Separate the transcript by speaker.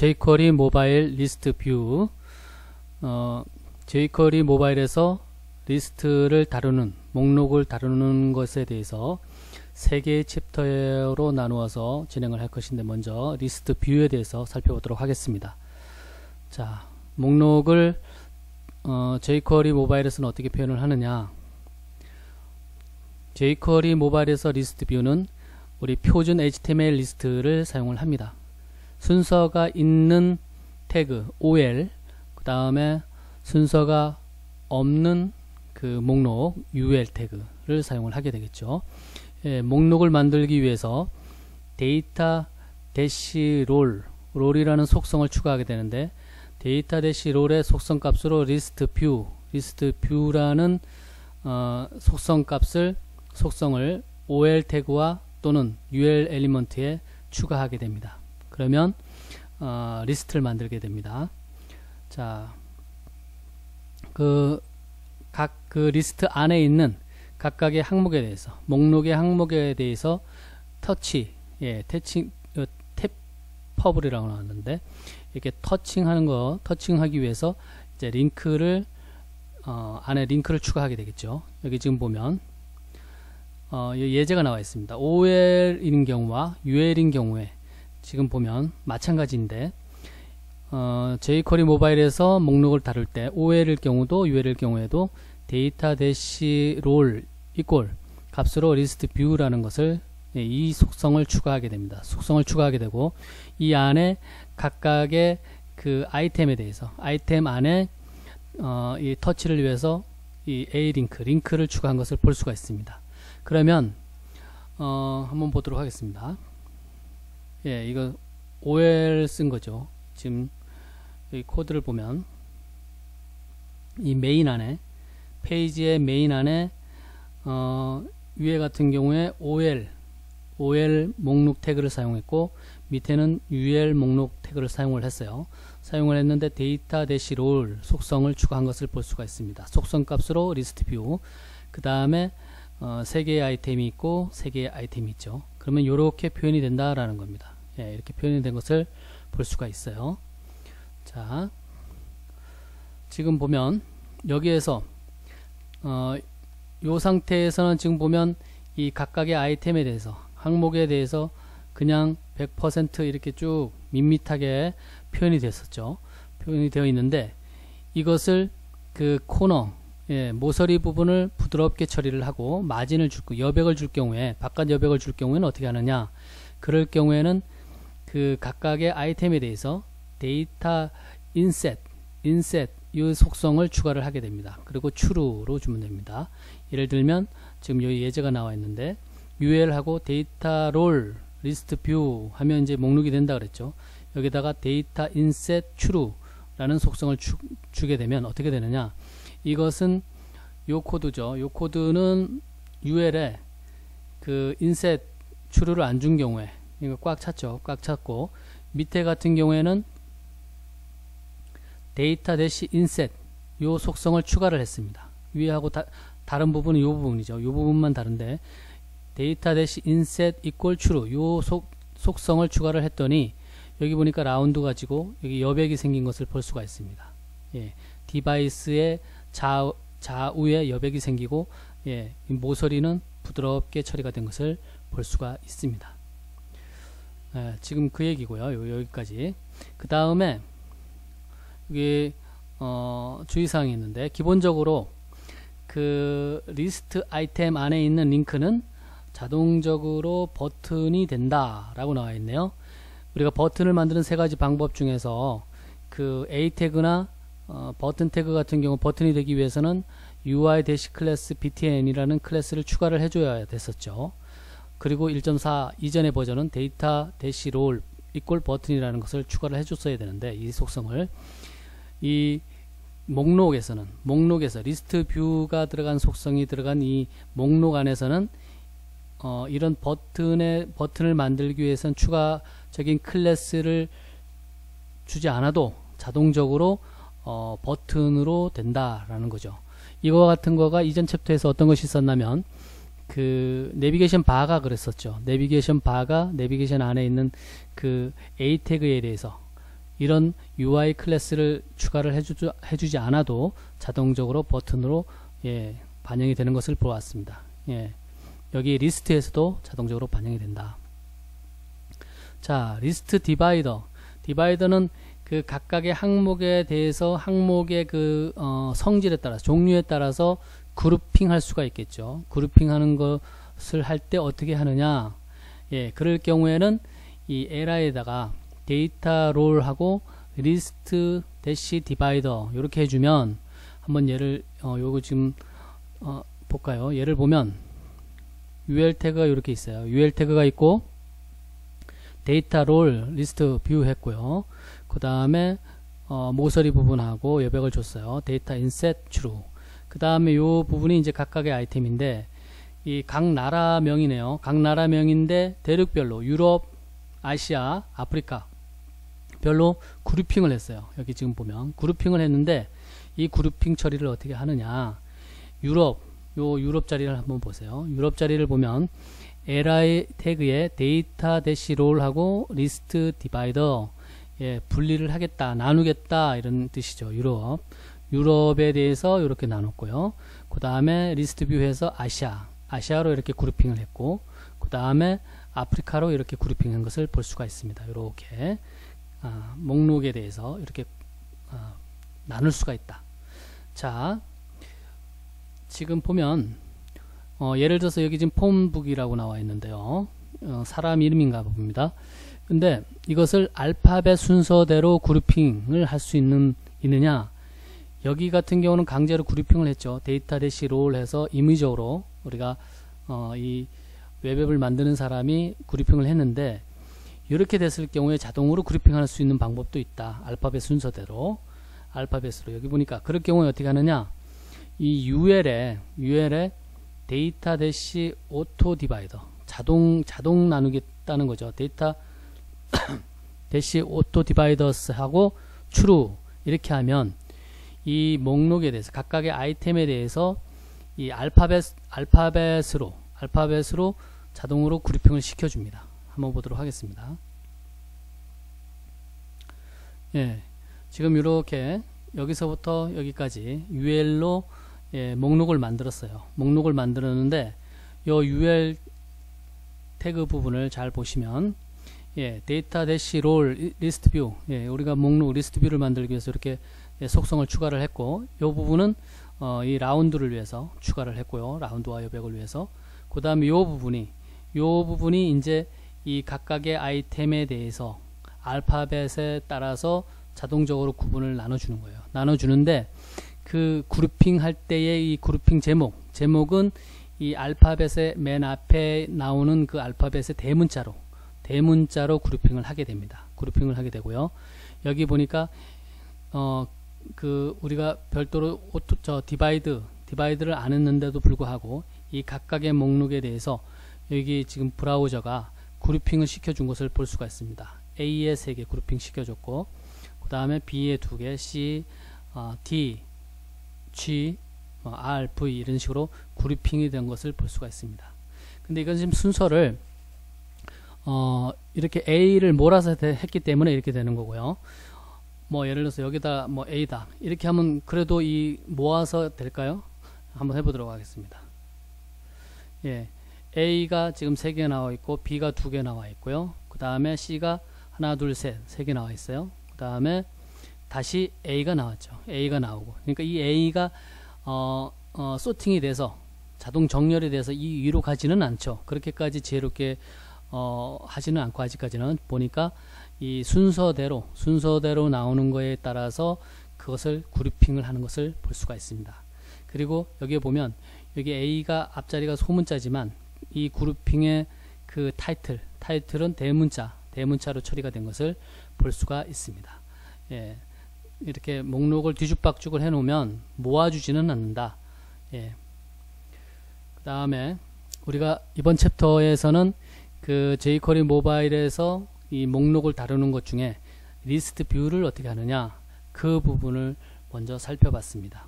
Speaker 1: jQuery 모바일 리스트 뷰. jQuery 모바일에서 리스트를 다루는, 목록을 다루는 것에 대해서 3개의 챕터로 나누어서 진행을 할 것인데, 먼저 리스트 뷰에 대해서 살펴보도록 하겠습니다. 자, 목록을 jQuery 모바일에서는 어떻게 표현을 하느냐. jQuery 모바일에서 리스트 뷰는 우리 표준 HTML 리스트를 사용을 합니다. 순서가 있는 태그 OL, 그 다음에 순서가 없는 그 목록 UL 태그를 사용을 하게 되겠죠. 예, 목록을 만들기 위해서 데이터 대시 롤이라는 속성을 추가하게 되는데, 데이터 대시 롤의 속성 값으로 리스트 뷰라는 속성을 OL 태그와 또는 UL 엘리먼트에 추가하게 됩니다. 그러면 리스트를 만들게 됩니다. 자, 각 리스트 안에 있는 각각의 항목에 대해서, 목록의 항목에 대해서 탭퍼블이라고 나왔는데, 이렇게 터칭하기 위해서 이제 링크를 안에 링크를 추가하게 되겠죠. 여기 지금 보면 예제가 나와 있습니다. OL인 경우와 UL인 경우에 지금 보면 마찬가지인데, jQuery 모바일에서 목록을 다룰 때 OL일 경우도 UL일 경우에도 데이터 대시 롤 이꼴 값으로 리스트 뷰라는 것을, 이 속성을 추가하게 됩니다. 속성을 추가하게 되고, 이 안에 각각의 그 아이템에 대해서, 아이템 안에 이 터치를 위해서 이 링크를 추가한 것을 볼 수가 있습니다. 그러면 한번 보도록 하겠습니다. 예, 이거 OL 쓴 거죠. 지금 이 코드를 보면 이 메인 안에, 페이지의 메인 안에 위에 같은 경우에 OL 목록 태그를 사용했고, 밑에는 UL 목록 태그를 사용을 했어요. 사용을 했는데 데이터 대시 롤 속성을 추가한 것을 볼 수가 있습니다. 속성 값으로 리스트 뷰, 그 다음에 3개의 아이템이 있고 3개의 아이템이 있죠. 그러면 이렇게 표현이 된다라는 겁니다. 예, 이렇게 표현이 된 것을 볼 수가 있어요. 자, 지금 보면 여기에서 이 상태에서는 지금 보면 이 각각의 아이템에 대해서, 항목에 대해서 그냥 100% 이렇게 쭉 밋밋하게 표현이 됐었죠. 표현이 되어 있는데, 이것을 그 코너, 모서리 부분을 부드럽게 처리를 하고 마진을 주고 여백을 줄 경우에, 바깥 여백을 줄 경우에는 어떻게 하느냐. 그럴 경우에는 그 각각의 아이템에 대해서 데이터 인셋 이 속성을 추가를 하게 됩니다. 그리고 true로 주면 됩니다. 예를 들면 지금 여기 예제가 나와 있는데, UL하고 데이터 롤 리스트 뷰 하면 이제 목록이 된다 그랬죠. 여기다가 데이터 인셋 true라는 속성을 주게 되면 어떻게 되느냐. 이것은 요 코드죠. 요 코드는 UL에 그 인셋 true를 안 준 경우에, 이거 꽉 찼죠. 꽉 찼고, 밑에 같은 경우에는 데이터 대시 인셋 요 속성을 추가를 했습니다. 위하고 다른 부분은 요 부분이죠. 요 부분만 다른데, 데이터 대시 인셋 이꼴 true 요 속성을 추가를 했더니, 여기 보니까 라운드 가지고 여기 여백이 생긴 것을 볼 수가 있습니다. 예, 디바이스의 좌우에 여백이 생기고, 예, 모서리는 부드럽게 처리가 된 것을 볼 수가 있습니다. 예, 지금 그 얘기고요. 여기까지. 그 다음에 여기 주의사항이 있는데, 기본적으로 그 리스트 아이템 안에 있는 링크는 자동적으로 버튼이 된다 라고 나와 있네요. 우리가 버튼을 만드는 3가지 방법 중에서 그 A 태그나 버튼 태그 같은 경우, 버튼이 되기 위해서는 UI 클래스 btn이라는 클래스를 추가를 해줘야 됐었죠. 그리고 1.4 이전의 버전은 데이터 대시 롤 이꼴 버튼이라는 것을 추가를 해줬어야 되는데, 이 속성을 이 목록에서 리스트 뷰가 들어간 속성이 들어간 이 목록 안에서는 이런 버튼을 만들기 위해서는 추가적인 클래스를 주지 않아도 자동적으로 버튼으로 된다라는 거죠. 이거 같은 거가 이전 챕터에서 어떤 것이 있었냐면, 그 내비게이션 바가 그랬었죠. 내비게이션 바가 내비게이션 안에 있는 그 A 태그에 대해서 이런 UI 클래스를 추가를 해주지 않아도 자동적으로 버튼으로 반영이 되는 것을 보았습니다. 여기 리스트에서도 자동적으로 반영이 된다. 자, 리스트 디바이더. 디바이더는 그 각각의 항목에 대해서 항목의 그 성질에 따라서, 종류에 따라서 그룹핑 할 수가 있겠죠. 그룹핑 하는 것을 할 때 어떻게 하느냐. 그럴 경우에는 이 에라에다가 데이터 롤하고 리스트 대시 디바이더 이렇게 해주면, 한번 예를 요거 지금 볼까요? 예를 보면 UL 태그가 이렇게 있어요. UL 태그가 있고 데이터 롤 리스트 뷰 했고요. 그 다음에 모서리 부분하고 여백을 줬어요. 데이터 인셋 true. 그 다음에 요 부분이 이제 각각의 아이템인데, 이 각 나라명이네요. 각 나라명인데 대륙별로 유럽, 아시아, 아프리카 별로 그룹핑을 했어요. 여기 지금 보면 그룹핑을 했는데, 이 그룹핑 처리를 어떻게 하느냐. 유럽 자리를 한번 보세요. 유럽 자리를 보면 li 태그에 데이터 대시 롤하고 리스트 디바이더, 분리를 하겠다, 나누겠다 이런 뜻이죠. 유럽에 대해서 이렇게 나눴고요. 그 다음에 리스트 뷰에서 아시아로 이렇게 그룹핑을 했고, 그 다음에 아프리카로 이렇게 그룹핑한 것을 볼 수가 있습니다. 이렇게 목록에 대해서 이렇게 나눌 수가 있다. 자, 지금 보면 예를 들어서 여기 지금 폼북이라고 나와 있는데요. 사람 이름인가 봅니다. 근데 이것을 알파벳 순서대로 그룹핑을 할 수 있느냐. 여기 같은 경우는 강제로 그룹핑을 했죠. 데이터 대시 롤 해서 임의적으로 우리가 이 웹앱을 만드는 사람이 그룹핑을 했는데, 이렇게 됐을 경우에 자동으로 그룹핑할 수 있는 방법도 있다. 알파벳 순서대로, 알파벳으로. 여기 보니까 그럴 경우에 어떻게 하느냐. 이 UL에 데이터 대시 오토 디바이더, 자동 나누겠다는 거죠. 데이터 대시 오토 디바이더스 하고 true 이렇게 하면 이 목록에 대해서, 각각의 아이템에 대해서 이 알파벳으로 자동으로 그룹핑을 시켜줍니다. 한번 보도록 하겠습니다. 지금 이렇게 여기서부터 여기까지 UL로 목록을 만들었어요. 목록을 만들었는데, 요 UL 태그 부분을 잘 보시면, 데이터 대시 롤 리스트 뷰, 우리가 목록 리스트 뷰를 만들기 위해서 이렇게 속성을 추가를 했고, 요 부분은 이 라운드를 위해서 추가를 했고요. 라운드와 여백을 위해서. 그 다음에 요 부분이 이제 이 각각의 아이템에 대해서 알파벳에 따라서 자동적으로 구분을 나눠주는 거예요. 나눠주는데, 그 그룹핑 할 때의 이 그룹핑 제목은 이 알파벳의 맨 앞에 나오는 그 알파벳의 대문자로 그룹핑을 하게 됩니다. 그룹핑을 하게 되고요. 여기 보니까 우리가 별도로 디바이드를 안 했는데도 불구하고 이 각각의 목록에 대해서 여기 지금 브라우저가 그룹핑을 시켜준 것을 볼 수가 있습니다. A에 3개 그룹핑 시켜줬고, 그 다음에 B에 2개, C, D, G, R, V 이런 식으로 그룹핑이 된 것을 볼 수가 있습니다. 근데 이건 지금 순서를 이렇게 A를 몰아서 했기 때문에 이렇게 되는 거고요. 뭐 예를 들어서 여기다 뭐 A다 이렇게 하면 그래도 이 모아서 될까요? 한번 해보도록 하겠습니다. A가 지금 3개 나와 있고, B가 2개 나와 있고요. 그 다음에 C가 하나, 둘, 셋, 3개 나와 있어요. 그 다음에 다시 A가 나왔죠. A가 나오고. 그러니까 이 A가 소팅이 돼서 자동 정렬이 돼서 이 위로 가지는 않죠. 그렇게까지 지혜롭게 하지는 않고, 아직까지는 보니까 이 순서대로 나오는 거에 따라서 그것을 그룹핑을 하는 것을 볼 수가 있습니다. 그리고 여기에 보면 여기 A가 앞자리가 소문자지만 이 그룹핑의 그 타이틀은 대문자로 처리가 된 것을 볼 수가 있습니다. 이렇게 목록을 뒤죽박죽을 해 놓으면 모아주지는 않는다. 그 다음에 우리가 이번 챕터에서는 그 jQuery 모바일에서 이 목록을 다루는 것 중에 리스트 뷰를 어떻게 하느냐, 그 부분을 먼저 살펴봤습니다.